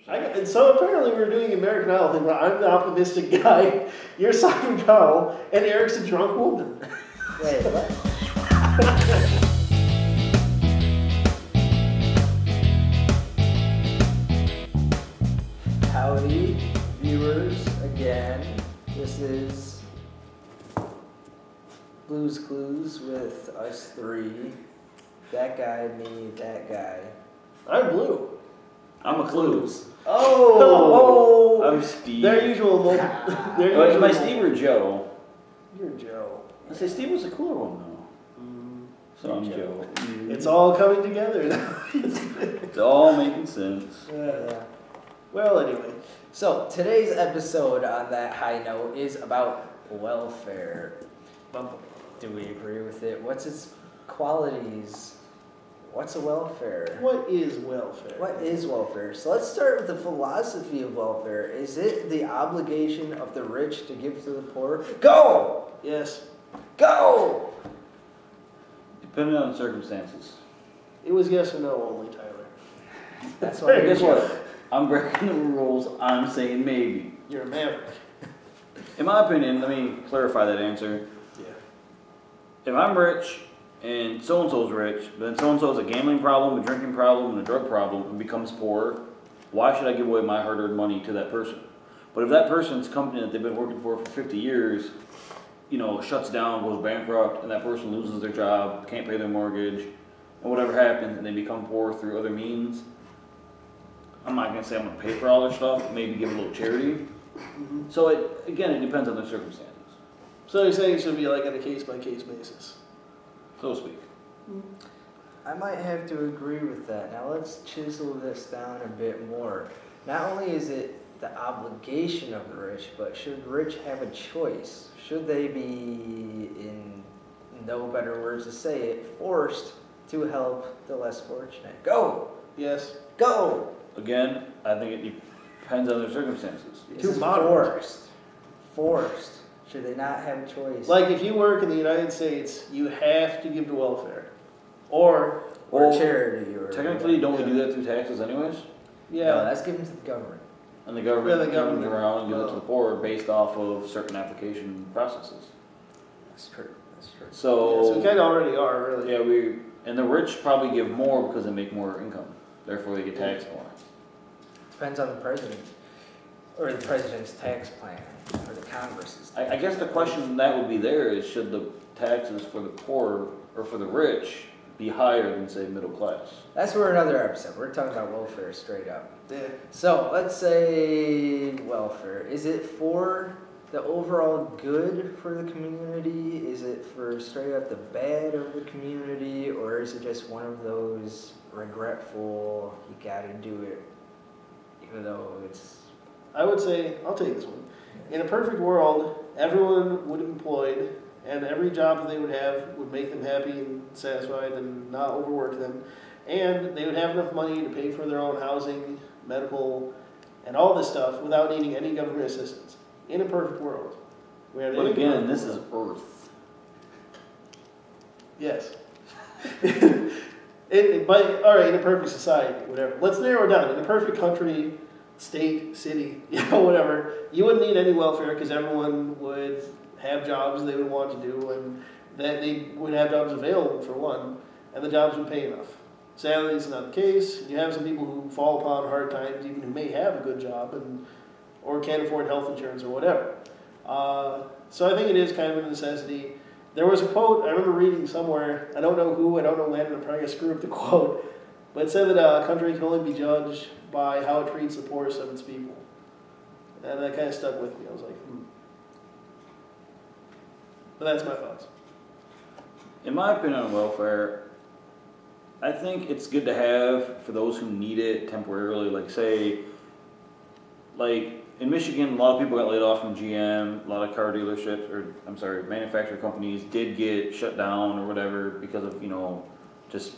And so apparently we're doing American Idol thing where I'm the optimistic guy, you're Simon Cowell, and Eric's a drunk woman. Wait, what? Howdy, viewers, again. This is Blues Clues with us three. That guy, me, that guy. I'm Blue. I'm a Clues. Oh! I'm Steve. Their usual Am I Steve or Joe? You're Joe. I say Steve was a cooler one though. So I'm Joe. It's all coming together now. It's all making sense. Yeah. Well, anyway. So, today's episode on that high note is about welfare. Do we agree with it? What's its qualities? What's a welfare? What is welfare? What is welfare? So let's start with the philosophy of welfare. Is it the obligation of the rich to give to the poor? Go! Yes. Go! Depending on the circumstances. It was yes or no only, Tyler. That's why. Guess what? I'm breaking the rules. I'm saying maybe. You're a maverick. In my opinion, let me clarify that answer. Yeah. If I'm rich and so-and-so's rich, but then so-and-so has a gambling problem, a drinking problem, and a drug problem, and becomes poor, why should I give away my hard-earned money to that person? But if that person's company that they've been working for 50 years, shuts down, goes bankrupt, and that person loses their job, can't pay their mortgage, and whatever happens, and they become poor through other means, I'm not going to say I'm going to pay for all their stuff, maybe give a little charity. Mm-hmm. So, it depends on the circumstances, So you're saying it should be like on a case-by-case basis? so to speak. I might have to agree with that. Now let's chisel this down a bit more. Not only is it the obligation of the rich, but should rich have a choice? Should they be, in no better words to say it, forced to help the less fortunate? Go! Yes. Go! Again, I think it depends on their circumstances. Too modern. Forced. Should they not have a choice? Like if you work in the United States, you have to give to welfare. Or charity. Or Technically, don't we do that through taxes anyways? yeah. No, that's given to the government. And the government Yeah, the turns government. around and gives it to the poor based off of certain application processes. That's true. That's true. So we So, kind of already are, really. and the rich probably give more because they make more income. Therefore, they get taxed more. Depends on the president. Or the president's tax plan. Or the Congress's. I guess the question that would be there is, should the taxes for the poor or for the rich be higher than, say, middle class? That's for another episode. We're talking about welfare straight up. Yeah. So, let's say welfare. Is it for the overall good for the community? Is it for straight up the bad of the community? Or is it just one of those regretful, you gotta do it, even though it's... I would say, I'll take this one. In a perfect world, everyone would be employed, and every job that they would have would make them happy and satisfied and not overwork them. And they would have enough money to pay for their own housing, medical, and all this stuff without needing any government assistance. In a perfect world. But again, this is Earth. Yes. All right, in a perfect society, whatever. Let's narrow it down. In a perfect country, state, city, whatever, you wouldn't need any welfare because everyone would have jobs they would want to do, and that they would have jobs available for one, and the jobs would pay enough. Sadly, it's not the case. You have some people who fall upon hard times, even who may have a good job, or can't afford health insurance or whatever. So I think it is kind of a necessity. There was a quote I remember reading somewhere. I don't know who, I don't know when, and I'm probably going to screw up the quote, but it said that a country can only be judged by how it treats the poorest of its people. And that kind of stuck with me. I was like, But that's my thoughts. In my opinion on welfare, I think it's good to have for those who need it temporarily. Like in Michigan, a lot of people got laid off from GM, a lot of car dealerships, manufacturer companies did get shut down or whatever because of, just,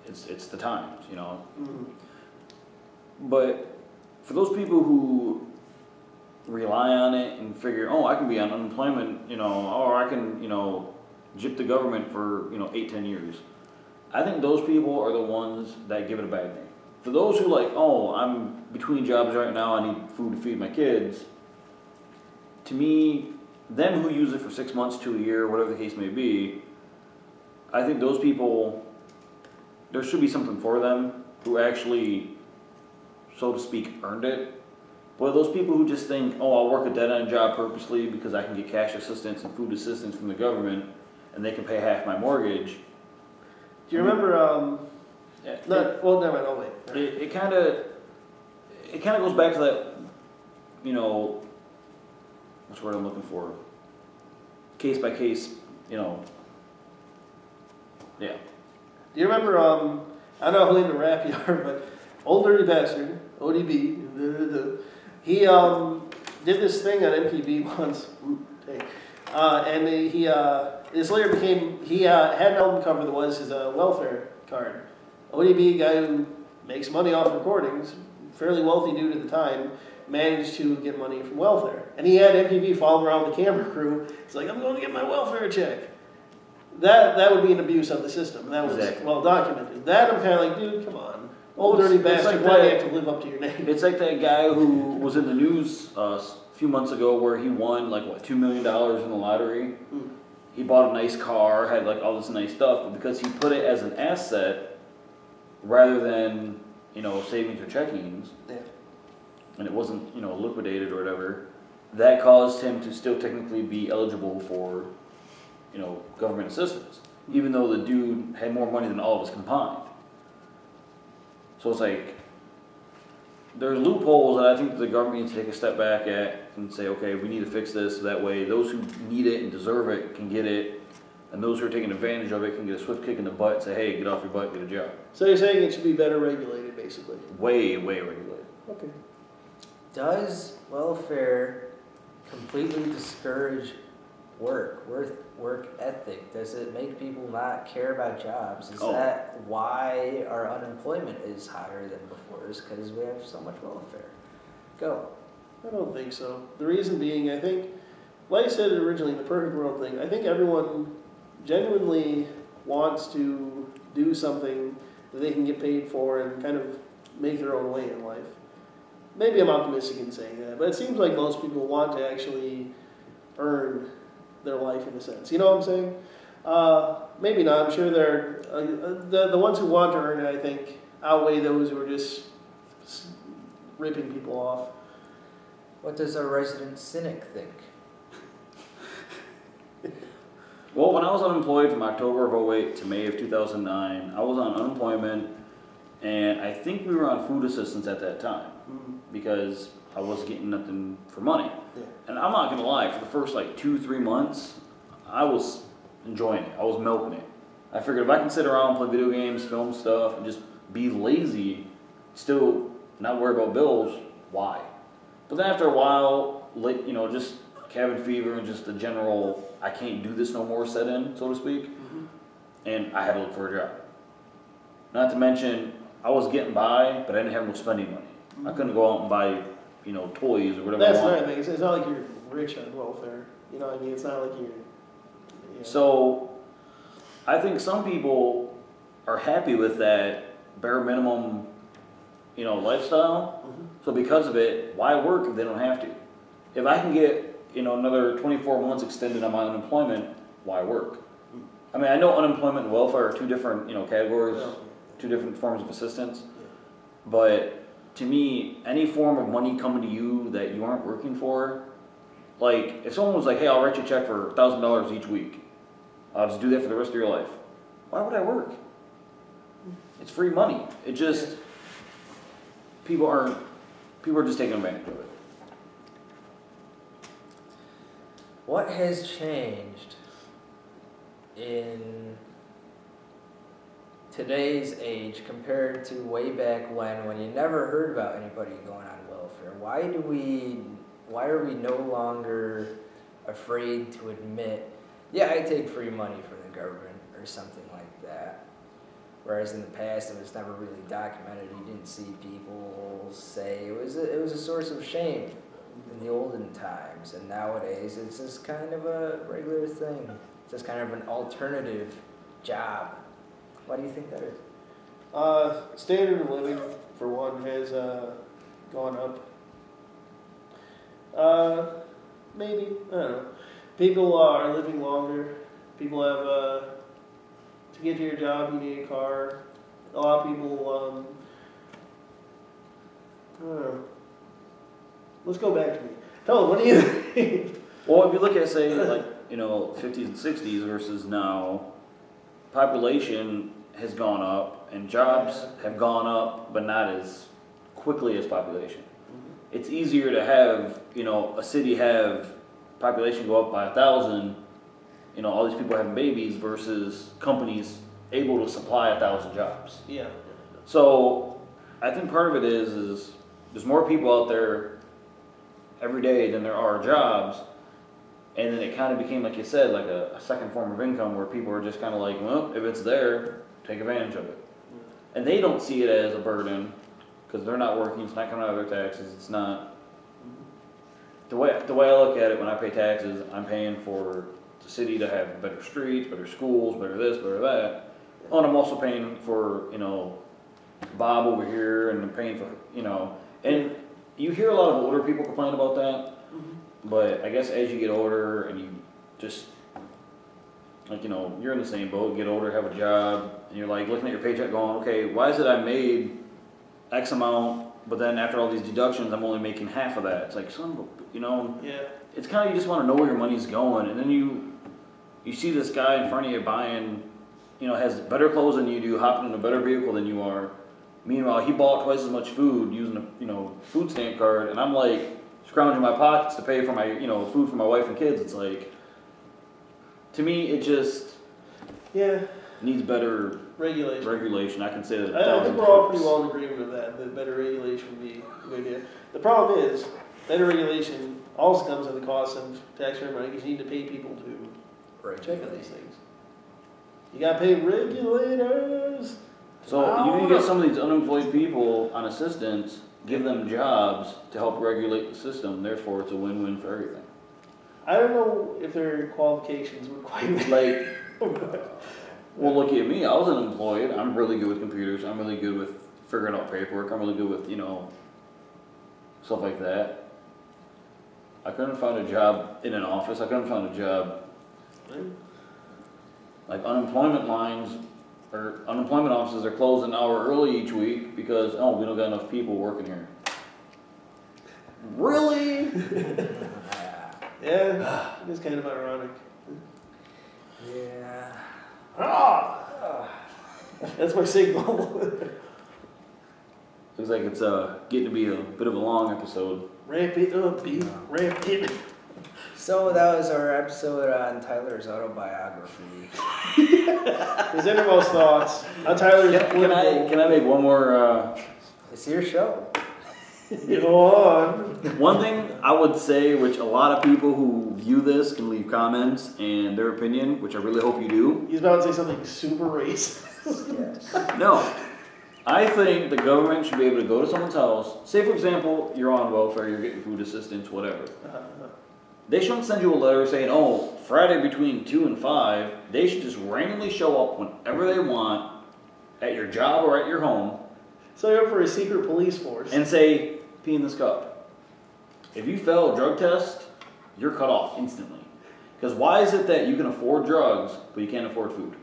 it's the times, Mm-hmm. But for those people who rely on it and figure, I can be on unemployment, or I can, gyp the government for, 8-10 years. I think those people are the ones that give it a bad name. For those who like, oh, I'm between jobs right now, I need food to feed my kids. To me, them who use it for 6 months to a year, whatever the case may be, I think those people, there should be something for them who actually, so to speak, earned it. But those people who just think, oh, I'll work a dead-end job purposely because I can get cash assistance and food assistance from the government and they can pay half my mortgage. Do you remember, well, never mind, I'll wait. It kind of goes back to that, you know, what's the word I'm looking for? Case by case, you know. Yeah. Do you remember, I don't know how into rap you are, but Old Dirty Bastard, ODB, he did this thing on MTV once, and this later became, he had an album cover that was his welfare card. ODB, guy who makes money off recordings, fairly wealthy dude at the time, managed to get money from welfare. And he had MTV follow around the camera crew. He's like, I'm going to get my welfare check. That would be an abuse of the system. That was well documented. That I'm kind of like, dude, come on. Old dirty bastard, why do you have to live up to your name? It's like that guy who was in the news a few months ago where he won like, what, $2 million in the lottery? Mm. He bought a nice car, had like all this nice stuff, but because he put it as an asset rather than, you know, savings or checkings, yeah, and it wasn't, you know, liquidated or whatever, that caused him to still technically be eligible for, you know, government assistance, even though the dude had more money than all of us combined. So it's like, there's loopholes that I think the government needs to take a step back at and say, okay, we need to fix this so that way those who need it and deserve it can get it, and those who are taking advantage of it can get a swift kick in the butt and say, hey, get off your butt, get a job. So you're saying it should be better regulated, basically? Way, way regulated. Okay. Does welfare completely discourage work ethic? Does it make people not care about jobs? Is that why our unemployment is higher than before? Is because we have so much welfare? Go. I don't think so. The reason being, I think, like I said originally, the perfect world thing, I think everyone genuinely wants to do something that they can get paid for and kind of make their own way in life. Maybe I'm optimistic in saying that, but it seems like most people want to actually earn their life in a sense. You know what I'm saying? Maybe not. I'm sure the ones who want to earn it, I think, outweigh those who are just ripping people off. What does our resident cynic think? Well, when I was unemployed from October of 2008 to May of 2009, I was on unemployment, and I think we were on food assistance at that time because I was getting nothing for money. Yeah. And I'm not going to lie, for the first like 2-3 months, I was enjoying it. I was milking it. I figured if I can sit around and play video games, film stuff, and just be lazy, still not worry about bills, why? But then after a while, you know, just cabin fever and just the general, I can't do this no more set in, so to speak. And I had to look for a job. Not to mention, I was getting by, but I didn't have no spending money. I couldn't go out and buy, you know, toys or whatever I want. That's another thing. It's not like you're rich on welfare. You know what I mean? It's not like you're... Yeah. So, I think some people are happy with that bare minimum, you know, lifestyle. So because of it, why work if they don't have to? If I can get, you know, another 24 months extended on my unemployment, why work? I mean, I know unemployment and welfare are two different, you know, categories, two different forms of assistance. But to me, any form of money coming to you that you aren't working for, like if someone was like, hey, I'll write you a check for $1,000 each week, I'll just do that for the rest of your life. Why would I work? It's free money. It just, people are just taking advantage of it. What has changed in today's age compared to way back when you never heard about anybody going on welfare? Why are we no longer afraid to admit, yeah, I take free money from the government or something like that? Whereas in the past, it was never really documented. You didn't see people say it was a source of shame in the olden times, and nowadays it's just kind of a regular thing. It's just kind of an alternative job. Why do you think that is? Standard of living has gone up. Maybe, I don't know. People are living longer. People have, to get to your job, you need a car. A lot of people, I don't know. Let's go back to me. Tell what do you think? Well, if you look at, say, like, 50s and 60s versus now, population has gone up and jobs have gone up, but not as quickly as population. It's easier to have, a city have population go up by 1,000, all these people having babies versus companies able to supply 1,000 jobs. Yeah. So I think part of it is there's more people out there every day than there are jobs. And then it kind of became, like you said, like a second form of income where people are just kind of like, well, if it's there, take advantage of it. And they don't see it as a burden because they're not working, it's not coming out of their taxes, it's not. The way I look at it when I pay taxes, I'm paying for the city to have better streets, better schools, better this, better that. Oh, and I'm also paying for, Bob over here and I'm paying for, and you hear a lot of older people complain about that. But I guess as you get older and you just, like, you're in the same boat, get older, have a job, and you're like looking at your paycheck going, okay, why is it I made X amount, but then after all these deductions, I'm only making half of that? It's like, Yeah. It's kind of you just want to know where your money's going. And then you see this guy in front of you buying, has better clothes than you do, hopping in a better vehicle than you are. Meanwhile, he bought twice as much food using a, food stamp card, and I'm like, scrounging my pockets to pay for my, food for my wife and kids. It's like, to me, it just needs better regulation. I can say that. I think we're all pretty well in agreement with that better regulation would be a good idea. The problem is, better regulation also comes at the cost of taxpayer money because you need to pay people to check on these things. You got to pay regulators. So you can get some of these unemployed people on assistance, give them jobs to help regulate the system. Therefore, it's a win-win for everything. I don't know if their qualifications would quite like. Well, look at me. I was unemployed. I'm really good with computers. I'm really good with figuring out paperwork. I'm really good with stuff like that. I couldn't find a job in an office. I couldn't find a job. Like unemployment lines or unemployment offices are closed an hour early each week because we don't got enough people working here. Really? Yeah, it is kind of ironic. Yeah. That's my signal. Looks like it's getting to be a bit of a long episode. Ramp it up, B. Ramp it. So that was our episode on Tyler's autobiography. His innermost thoughts on Tyler's. Can I make one more? It's your show. Go on. One thing I would say, which a lot of people who view this can leave comments and their opinion, which I really hope you do. He's about to say something super racist. Yes. No. I think the government should be able to go to someone's house. Say, for example, you're on welfare, you're getting food assistance, whatever. They shouldn't send you a letter saying, Friday between 2 and 5. They should just randomly show up whenever they want at your job or at your home. So you're up for a secret police force. And say, pee in this cup. If you fail a drug test, you're cut off instantly. Because why is it that you can afford drugs, but you can't afford food?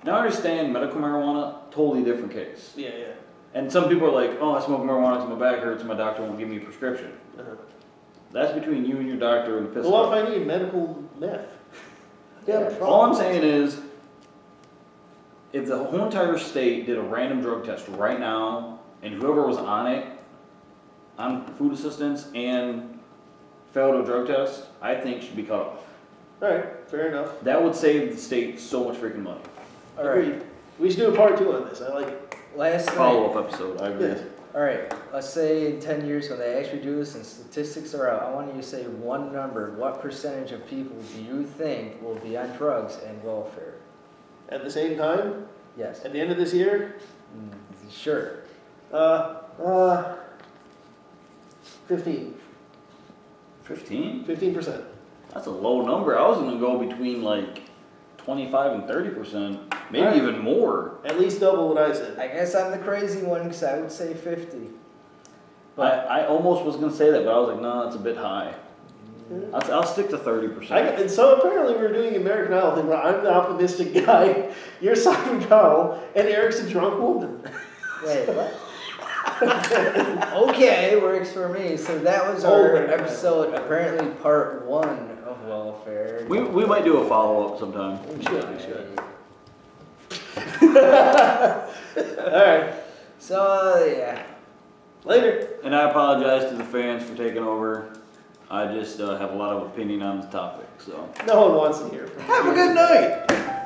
Now I understand medical marijuana, totally different case. Yeah. And some people are like, I smoke marijuana because my back hurts and my doctor won't give me a prescription. That's between you and your doctor and the pistol. Well, what if I need medical meth? All I'm saying is, if the whole entire state did a random drug test right now, and whoever was on it, on food assistance and failed a drug test, I think should be cut off. Alright, fair enough. That would save the state so much freaking money. Alright. We should do a part 2 on this. I like it. Last follow-up episode, I agree. Yes. Alright, let's say in 10 years when they actually do this and statistics are out, I want you to say one number. What percentage of people do you think will be on drugs and welfare? At the same time? Yes. At the end of this year? Sure. 15. 15? 15%. That's a low number. I was going to go between like 25 and 30%, maybe Alright. even more. At least double what I said. I guess I'm the crazy one because I would say 50. But I almost was going to say that, but I was like, no, that's a bit high. I'll stick to 30%. And so apparently we're doing an American Idol thing where I'm the optimistic guy, you're Simon Cowell, and Eric's a drunk woman. wait, what? Okay, works for me. So that was our episode, apparently part 1 of welfare. We might do a follow-up sometime. We should. Alright. So, yeah. Later. And I apologize to the fans for taking over. I just have a lot of opinion on the topic, so. No one wants to hear from you. Have a good night!